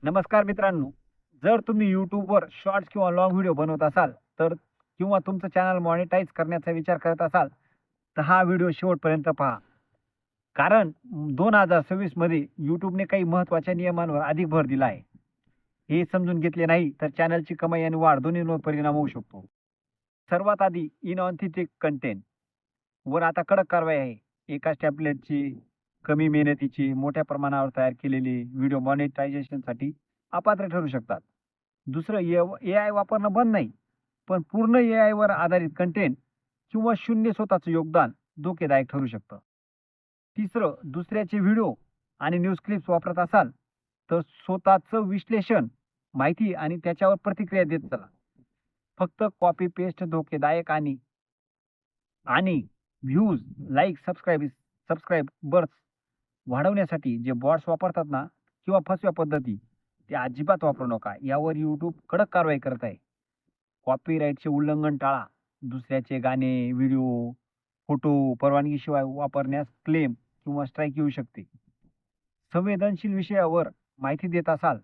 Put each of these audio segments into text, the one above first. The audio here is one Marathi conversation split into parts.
नमस्कार मित्रांनो. जर तुम्ही YouTubeवर शॉर्ट्स किंवा लाँग व्हिडिओ बनवत असाल, तर किंवा तुमचं चॅनल मॉनिटाईज करण्याचा विचार करत असाल, तर हा व्हिडिओ शेवटपर्यंत पहा. कारण 2026 मध्ये YouTubeने काही महत्त्वाच्या नियमांवर अधिक भर दिला आहे. हे समजून घेतले नाही, तर चॅनलची कमाई आणि वाढ दोन्हींवर परिणाम होऊ शकतो. सर्वात आधी इनऑथेंटिक कंटेंट वर आता कडक कारवाई आहे. एकाच टॅम्पलेटची, कमी मेहनतीची, मोठ्या प्रमाणावर तयार केलेली व्हिडिओ मॉनिटायझेशनसाठी अपात्र ठरू शकतात. दुसरं एआय वापरणं बंद नाही, पण पूर्ण एआयवर आधारित कंटेंट किंवा शून्य स्वतःचं योगदान धोकेदायक ठरू शकतं. तिसरं, दुसऱ्याचे व्हिडिओ आणि न्यूज क्लिप्स वापरत असाल, तर स्वतःचं विश्लेषण, माहिती आणि त्याच्यावर प्रतिक्रिया देत चला. फक्त कॉपी पेस्ट धोकेदायक आणि आणि व्ह्यूज, लाइक, सबस्क्राईबर्स वाढवण्यासाठी जे बॉट्स वापरतात ना किंवा फसव्या पद्धती, ते अजिबात वापरू नका. यावर YouTube कडक कारवाई करत आहे. कॉपीराईटचे उल्लंघन टाळा. दुसऱ्याचे गाणे, व्हिडिओ, फोटो परवानगीशिवाय वापरण्यास क्लेम किंवा स्ट्राईक येऊ शकते. संवेदनशील विषयावर माहिती देत असाल,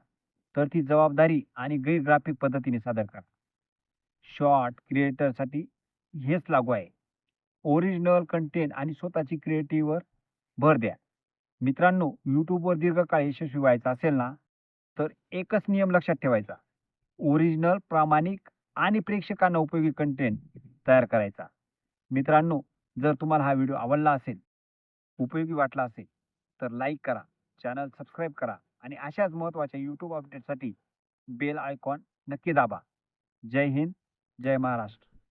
तर ती जबाबदारी आणि गैर ग्राफिक पद्धतीने सादर करा. शॉर्ट क्रिएटरसाठी हेच लागू आहे. ओरिजिनल कंटेंट आणि स्वतःची क्रिएटिव्हवर भर द्या. मित्रांनो, YouTubeवर दीर्घकाळ यशस्वी व्हायचं असेल ना, तर एकच नियम लक्षात ठेवायचा. ओरिजिनल, प्रामाणिक आणि प्रेक्षकांना उपयोगी कंटेंट तयार करायचा. मित्रांनो, जर तुम्हाला हा व्हिडिओ आवडला असेल, उपयोगी वाटला असेल, तर लाईक करा, चॅनल सबस्क्राईब करा आणि अशाच महत्त्वाच्या YouTube अपडेटसाठी बेल आयकॉन नक्की दाबा. जय हिंद, जय महाराष्ट्र.